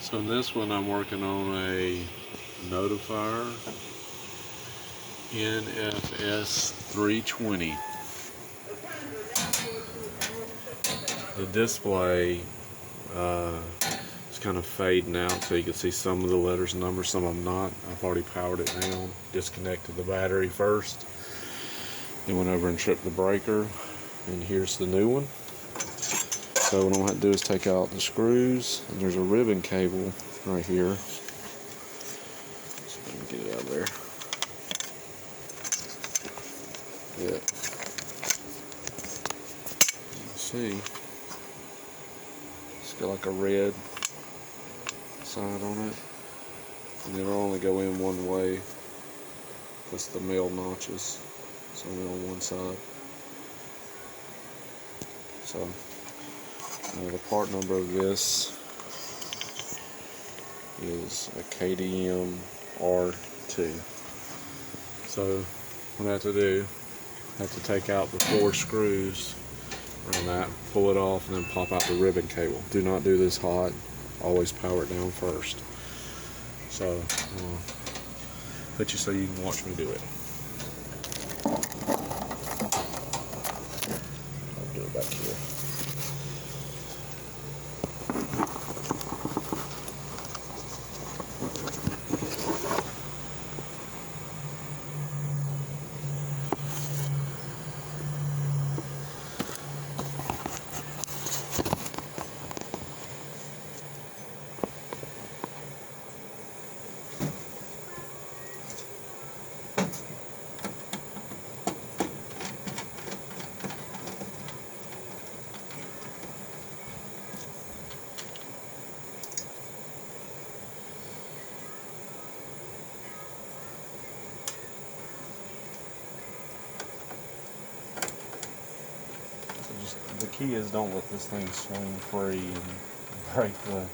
So in this one I'm working on a notifier Nfs-320. The display is kind of fading out, so you can see some of the letters and numbers, some of them not. I've already powered it down, disconnected the battery first, then went over and tripped the breaker, and here's the new one. So what I'm going to have to do is take out the screws, and there's a ribbon cable right here. So let me get it out of there. Yeah. You can see it's got like a red side on it, and it'll only go in one way. That's the male notches. It's only on one side. So the part number of this is a KDM R2. So what I have to do, I have to take out the 4 screws around that, pull it off, and then pop out the ribbon cable. Do not do this hot. Always power it down first. So put you so you can watch me do it. I'll do it back here. The key is don't let this thing swing free and break the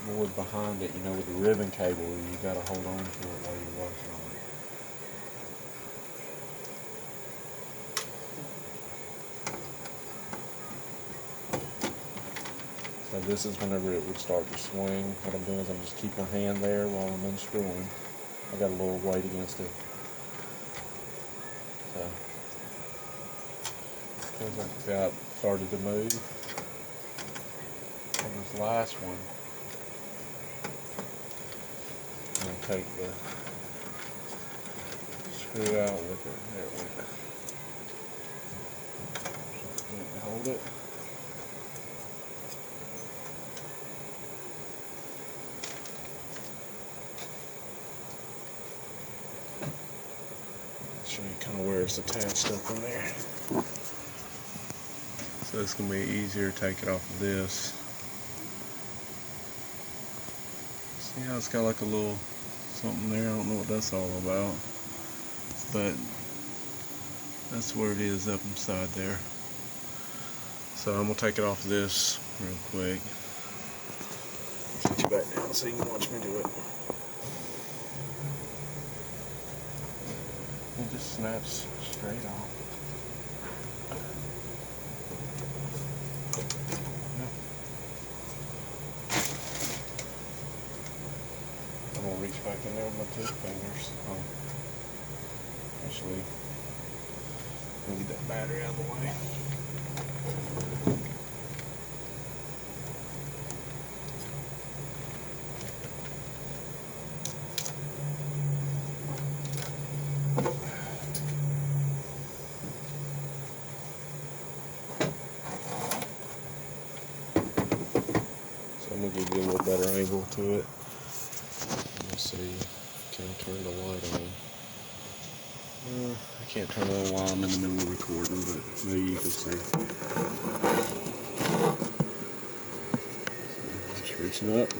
board behind it. You know, with the ribbon cable, you got to hold on to it while you're working on it. So this is whenever it would start to swing. What I'm doing is I'm just keep my hand there while I'm unscrewing. I got a little weight against it. So feels like it's got started to move. And this last one, I'm going to take the screw out with it. There we go. Hold it. Show you kind of where it's attached up in there. So it's going to be easier to take it off of this. See how it's got like a little something there? I don't know what that's all about, but that's where it is up inside there. So I'm going to take it off of this real quick. Set you back down so you can watch me do it. It just snaps straight off. I'm going to reach back in there with my 2 fingers. Actually, let me get that battery out of the way. So I'm going to give you a little better angle to it. Let's see, can I turn the light on? I can't turn it on while I'm in the middle of recording, but maybe you can see. So just reaching up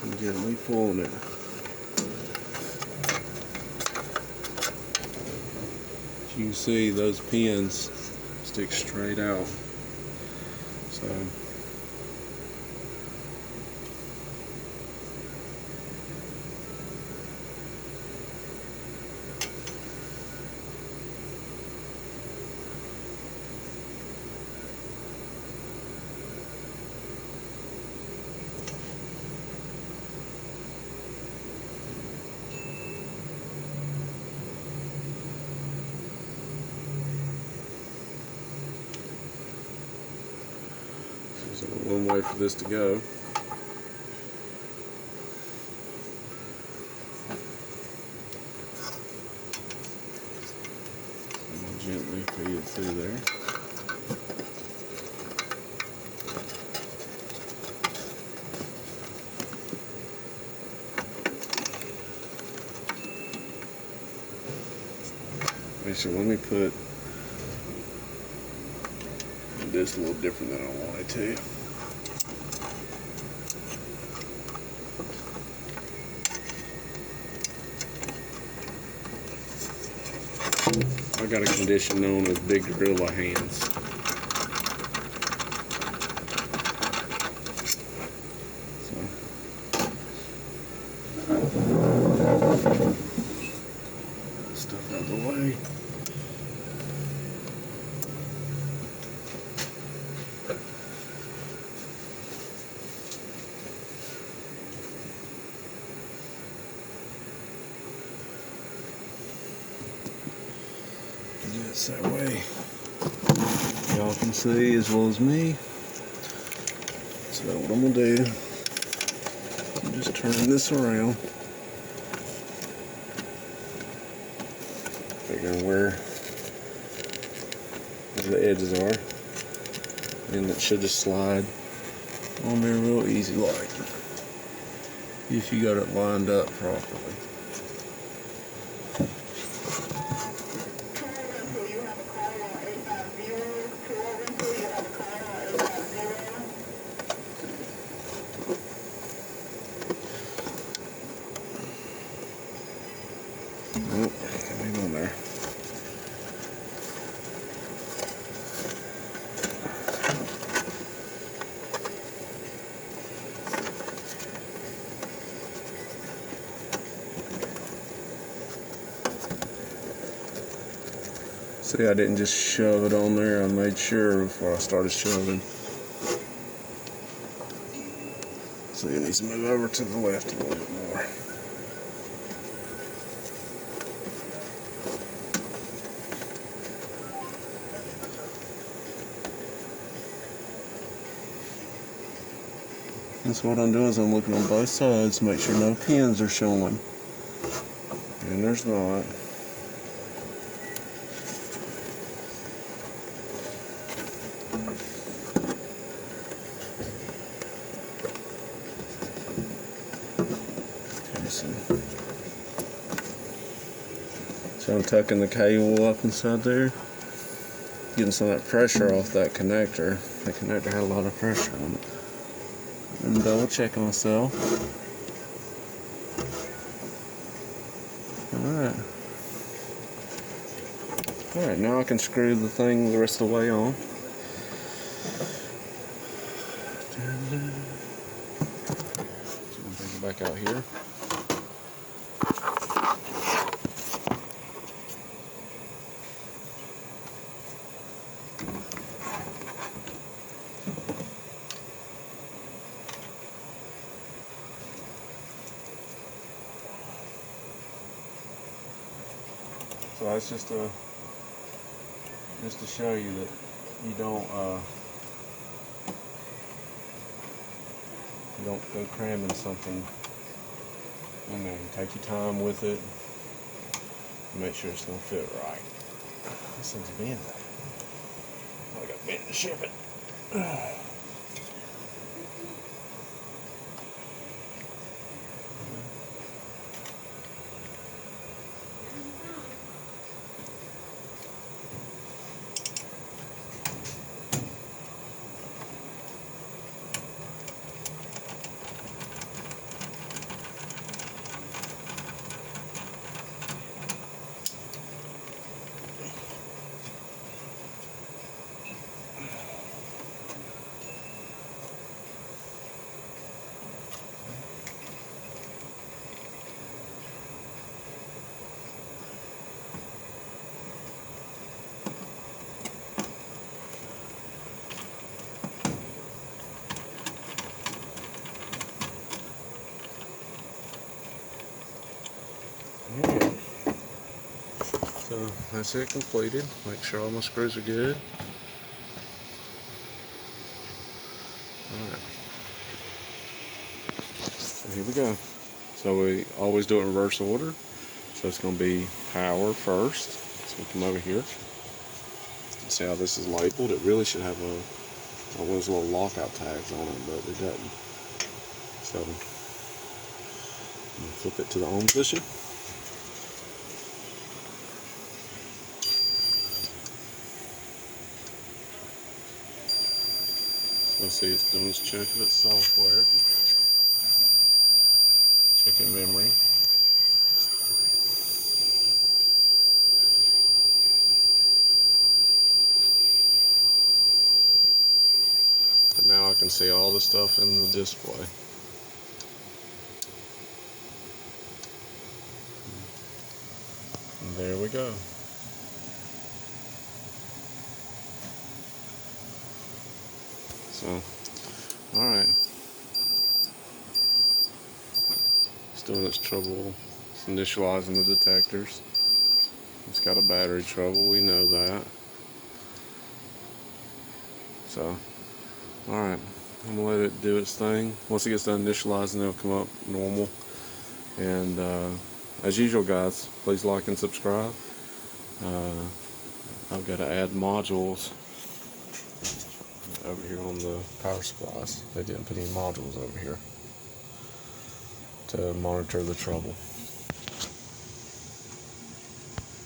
and gently pulling it. As you can see, those pins stick straight out. So So one way for this to go. And gently feed it through there. Actually, let me put this a little different than I wanted to. I got a condition known as big gorilla hands. Stuff out of the way. Yes, that way y'all can see as well as me. So what I'm gonna do, I'm just turn this around, figuring where the edges are, and it should just slide on there real easy like, if you got it lined up properly. Oh, hang on there. See, I didn't just shove it on there. I made sure before I started shoving. So it needs to move over to the left a little bit more. And so what I'm doing is I'm looking on both sides to make sure no pins are showing. And there's not. So I'm tucking the cable up inside there, getting some of that pressure off that connector. The connector had a lot of pressure on it. And double checking myself. Alright, now I can screw the thing the rest of the way on. So I'm bring it back out here. So that's just to show you that you don't go cramming something in there. You take your time with it and make sure it's gonna fit right. This thing's bent. I got bent to ship it. Alright, so that's it completed. Make sure all my screws are good. Alright. So here we go. So we always do it in reverse order. So it's going to be power first. So we come over here. See how this is labeled? It really should have one of those little lockout tags on it, but it doesn't. So I'm going to flip it to the on position. So see, it's doing its check of its software. Checking memory. But now I can see all the stuff in the display. And there we go. So, alright. It's doing its trouble. It's initializing the detectors. It's got a battery trouble, we know that. So, alright. I'm going to let it do its thing. Once it gets done initializing, it'll come up normal. And as usual, guys, please like and subscribe. I've got to add modules over here on the power supplies. They didn't put any modules over here to monitor the trouble.